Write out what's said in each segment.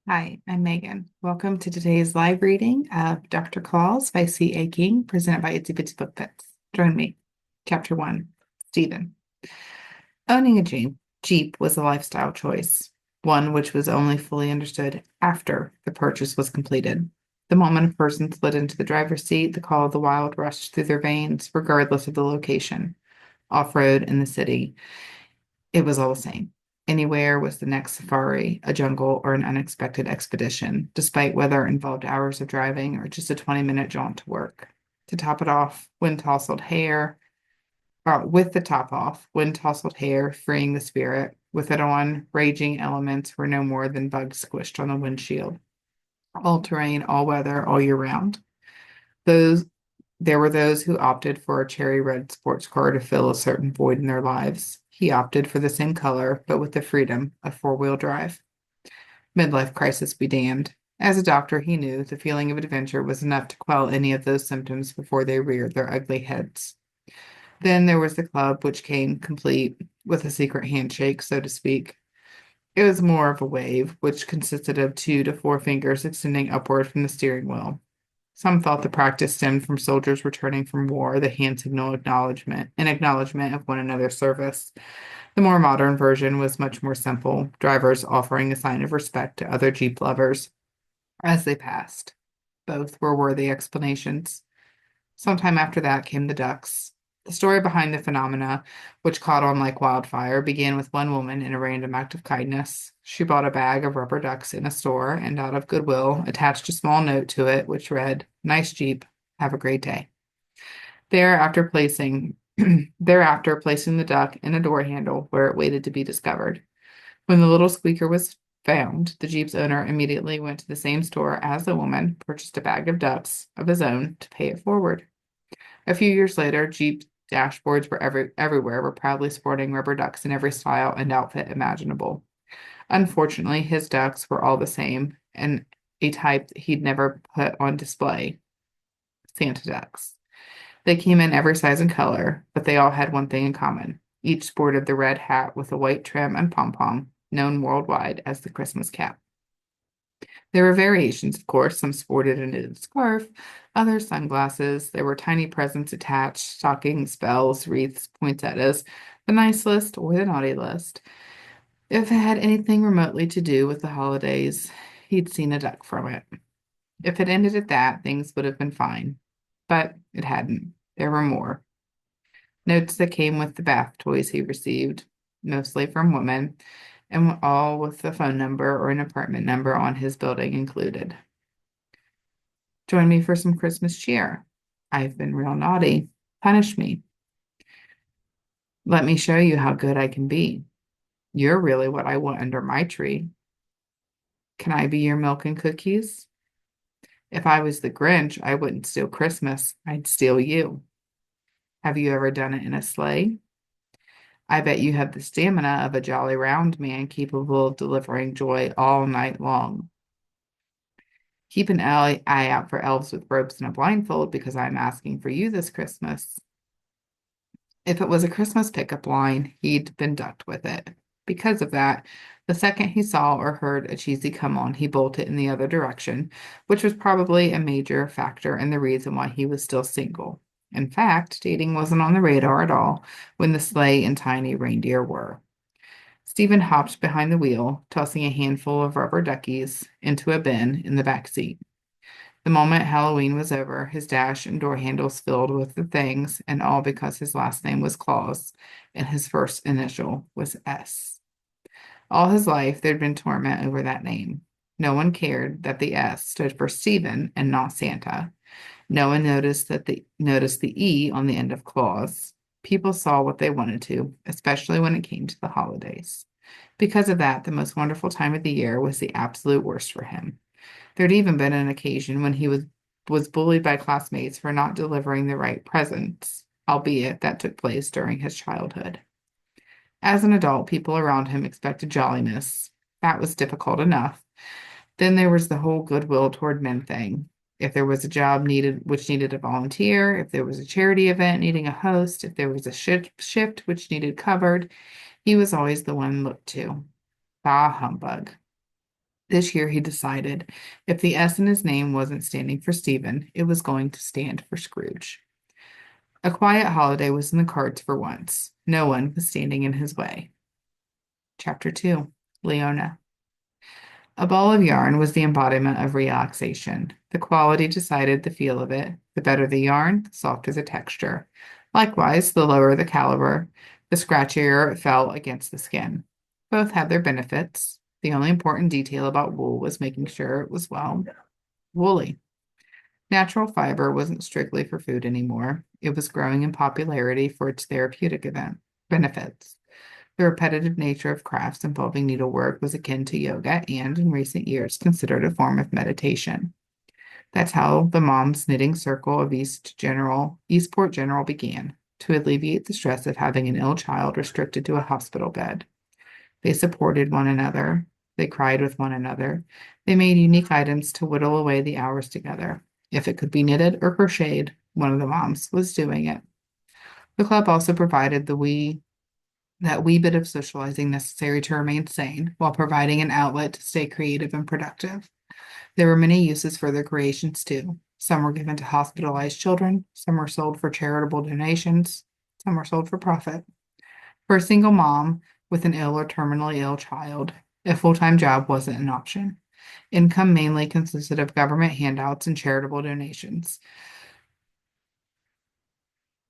Hi, I'm Megan. Welcome to today's live reading of Dr. Claus by C.A. King, presented by Itsy Bitsy Book Pets. Join me. Chapter 1, Stephen. Owning a Jeep was a lifestyle choice, one which was only fully understood after the purchase was completed. The moment a person slid into the driver's seat, the call of the wild rushed through their veins, regardless of the location. Off-road, in the city, it was all the same. Anywhere was the next safari, a jungle, or an unexpected expedition, despite whether it involved hours of driving or just a 20-minute jaunt to work. To top it off, with the top off, wind tousled hair, freeing the spirit. With it on, raging elements were no more than bugs squished on the windshield. All terrain, all weather, all year round. Those There were those who opted for a cherry red sports car to fill a certain void in their lives. He opted for the same color, but with the freedom of four-wheel drive. Midlife crisis be damned. As a doctor, he knew the feeling of adventure was enough to quell any of those symptoms before they reared their ugly heads. Then there was the club, which came complete with a secret handshake, so to speak. It was more of a wave, which consisted of 2 to 4 fingers extending upward from the steering wheel. Some thought the practice stemmed from soldiers returning from war, the hand signal acknowledgement of one another's service. The more modern version was much more simple, drivers offering a sign of respect to other Jeep lovers as they passed. Both were worthy explanations. Sometime after that came the ducks. The story behind the phenomena, which caught on like wildfire, began with one woman in a random act of kindness. She bought a bag of rubber ducks in a store and, out of goodwill, attached a small note to it which read, "Nice Jeep. Have a great day." Thereafter placing Thereafter placing the duck in a door handle where it waited to be discovered. When the little squeaker was found, the Jeep's owner immediately went to the same store as the woman, purchased a bag of ducks of his own to pay it forward. A few years later, Jeep dashboards were everywhere were proudly sporting rubber ducks in every style and outfit imaginable. Unfortunately, his ducks were all the same, and a type he'd never put on display: Santa ducks. They came in every size and color, but they all had one thing in common. Each sported the red hat with a white trim and pom-pom, known worldwide as the Christmas cap. There were variations, of course. Some sported a knitted scarf, others sunglasses. There were tiny presents attached, stockings, bells, wreaths, poinsettias, the nice list or the naughty list. If it had anything remotely to do with the holidays, he'd seen a duck from it. If it ended at that, things would have been fine. But it hadn't. There were more. Notes that came with the bath toys he received, mostly from women, and all with a phone number or an apartment number on his building included. Join me for some Christmas cheer. I've been real naughty. Punish me. Let me show you how good I can be. You're really what I want under my tree. Can I be your milk and cookies? If I was the Grinch, I wouldn't steal Christmas. I'd steal you. Have you ever done it in a sleigh? I bet you have the stamina of a jolly round man capable of delivering joy all night long. Keep an eye out for elves with ropes and a blindfold because I'm asking for you this Christmas. If it was a Christmas pickup line, he'd been ducked with it. Because of that, the second he saw or heard a cheesy come on, he bolted in the other direction, which was probably a major factor in the reason why he was still single. In fact, dating wasn't on the radar at all when the sleigh and tiny reindeer were. Stephen hopped behind the wheel, tossing a handful of rubber duckies into a bin in the back seat. The moment Halloween was over, his dash and door handles filled with the things, and all because his last name was Claus and his first initial was S. All his life, there'd been torment over that name. No one cared that the S stood for Stephen and not Santa. No one noticed the E on the end of Claus. People saw what they wanted to, especially when it came to the holidays. Because of that, the most wonderful time of the year was the absolute worst for him. There'd even been an occasion when he was bullied by classmates for not delivering the right presents, albeit that took place during his childhood. As an adult, people around him expected jolliness. That was difficult enough. Then there was the whole goodwill toward men thing. If there was a job which needed a volunteer, if there was a charity event needing a host, if there was a shift which needed covered, he was always the one looked to. Bah humbug. This year he decided if the S in his name wasn't standing for Stephen, it was going to stand for Scrooge. A quiet holiday was in the cards for once. No one was standing in his way. Chapter 2. Leeona. A ball of yarn was the embodiment of relaxation. The quality decided the feel of it. The better the yarn, the softer the texture. Likewise, the lower the caliber, the scratchier it fell against the skin. Both had their benefits. The only important detail about wool was making sure it was, well, woolly. Natural fiber wasn't strictly for food anymore. It was growing in popularity for its therapeutic benefits. The repetitive nature of crafts involving needlework was akin to yoga and, in recent years, considered a form of meditation. That's how the Moms Knitting Circle of Eastport General began, to alleviate the stress of having an ill child restricted to a hospital bed. They supported one another. They cried with one another. They made unique items to whittle away the hours together. If it could be knitted or crocheted, one of the moms was doing it. The club also provided that wee bit of socializing necessary to remain sane, while providing an outlet to stay creative and productive. There were many uses for their creations, too. Some were given to hospitalized children, some were sold for charitable donations, some were sold for profit. For a single mom with an ill or terminally ill child, a full-time job wasn't an option. Income mainly consisted of government handouts and charitable donations.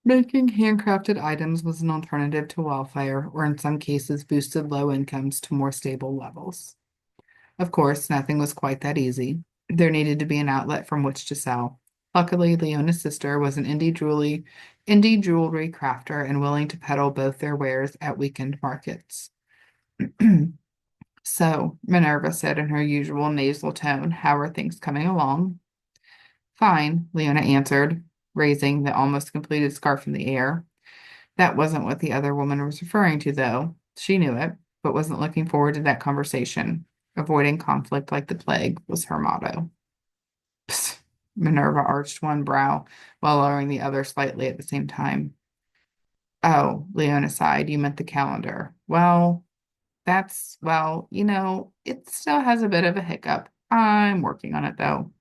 Making handcrafted items was an alternative to welfare, or in some cases boosted low incomes to more stable levels. Of course, nothing was quite that easy. There needed to be an outlet from which to sell. Luckily, Leona's sister was an indie jewelry crafter and willing to peddle both their wares at weekend markets. So, Minerva said in her usual nasal tone, how are things coming along? Fine, Leona answered, raising the almost completed scarf in the air. That wasn't what the other woman was referring to, though. She knew it, but wasn't looking forward to that conversation. Avoiding conflict like the plague was her motto. Psst. Minerva arched one brow while lowering the other slightly at the same time. Oh, Leona sighed, you meant the calendar. Well, it still has a bit of a hiccup. I'm working on it, though.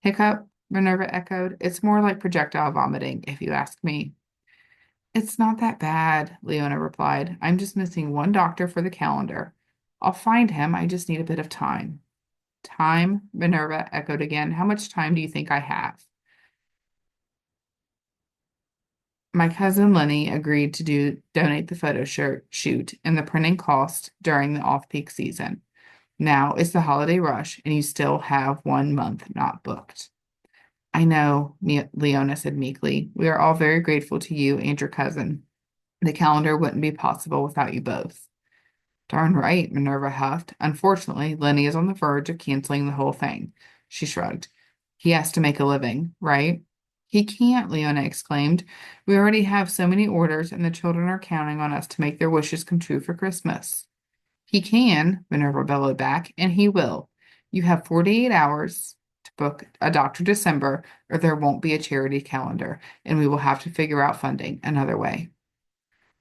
Hiccup? Minerva echoed. It's more like projectile vomiting, if you ask me. It's not that bad, Leona replied. I'm just missing one doctor for the calendar. I'll find him. I just need a bit of time. Time? Minerva echoed again. How much time do you think I have? My cousin Lenny agreed to donate the photo shoot and the printing cost during the off-peak season. Now it's the holiday rush, and you still have 1 month not booked. I know, Leona said meekly. We are all very grateful to you and your cousin. The calendar wouldn't be possible without you both. Darn right, Minerva huffed. Unfortunately, Lenny is on the verge of canceling the whole thing. She shrugged. He has to make a living, right? He can't, Leona exclaimed. We already have so many orders, and the children are counting on us to make their wishes come true for Christmas. He can, Minerva bellowed back, and he will. You have 48 hours to book a Dr. December, or there won't be a charity calendar, and we will have to figure out funding another way.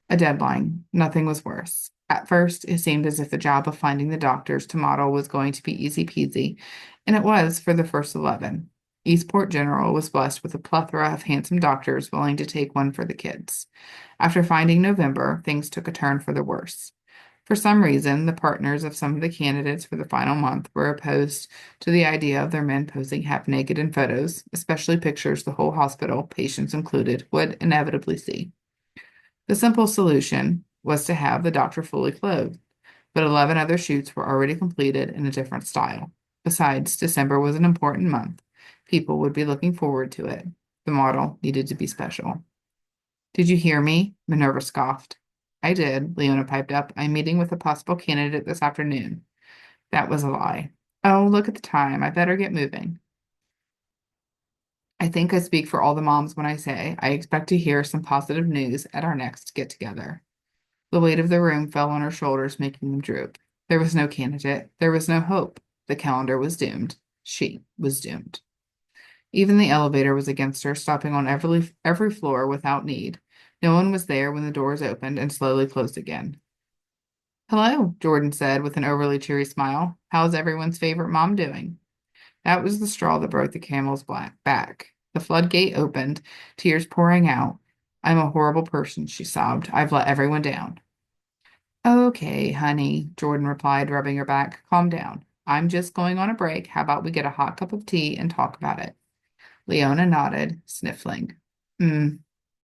A deadline. Nothing was worse. At first, it seemed as if the job of finding the doctors to model was going to be easy peasy, and it was for the first 11. Eastport General was blessed with a plethora of handsome doctors willing to take one for the kids. After finding November, things took a turn for the worse. For some reason, the partners of some of the candidates for the final month were opposed to the idea of their men posing half naked in photos, especially pictures the whole hospital, patients included, would inevitably see. The simple solution was to have the doctor fully clothed, but 11 other shoots were already completed in a different style. Besides, December was an important month. People would be looking forward to it. The model needed to be special. Did you hear me? Minerva scoffed. I did, Leona piped up. I'm meeting with a possible candidate this afternoon. That was a lie. Oh, look at the time. I better get moving. I think I speak for all the moms when I say I expect to hear some positive news at our next get-together. The weight of the room fell on her shoulders, making them droop. There was no candidate. There was no hope. The calendar was doomed. She was doomed. Even the elevator was against her, stopping on every floor without need. No one was there when the doors opened and slowly closed again. Hello, Jordan said with an overly cheery smile. How's everyone's favorite mom doing? That was the straw that broke the camel's black back. The floodgate opened, tears pouring out. I'm a horrible person, she sobbed. I've let everyone down. Okay, honey, Jordan replied, rubbing her back. Calm down. I'm just going on a break. How about we get a hot cup of tea and talk about it? Leona nodded, sniffling.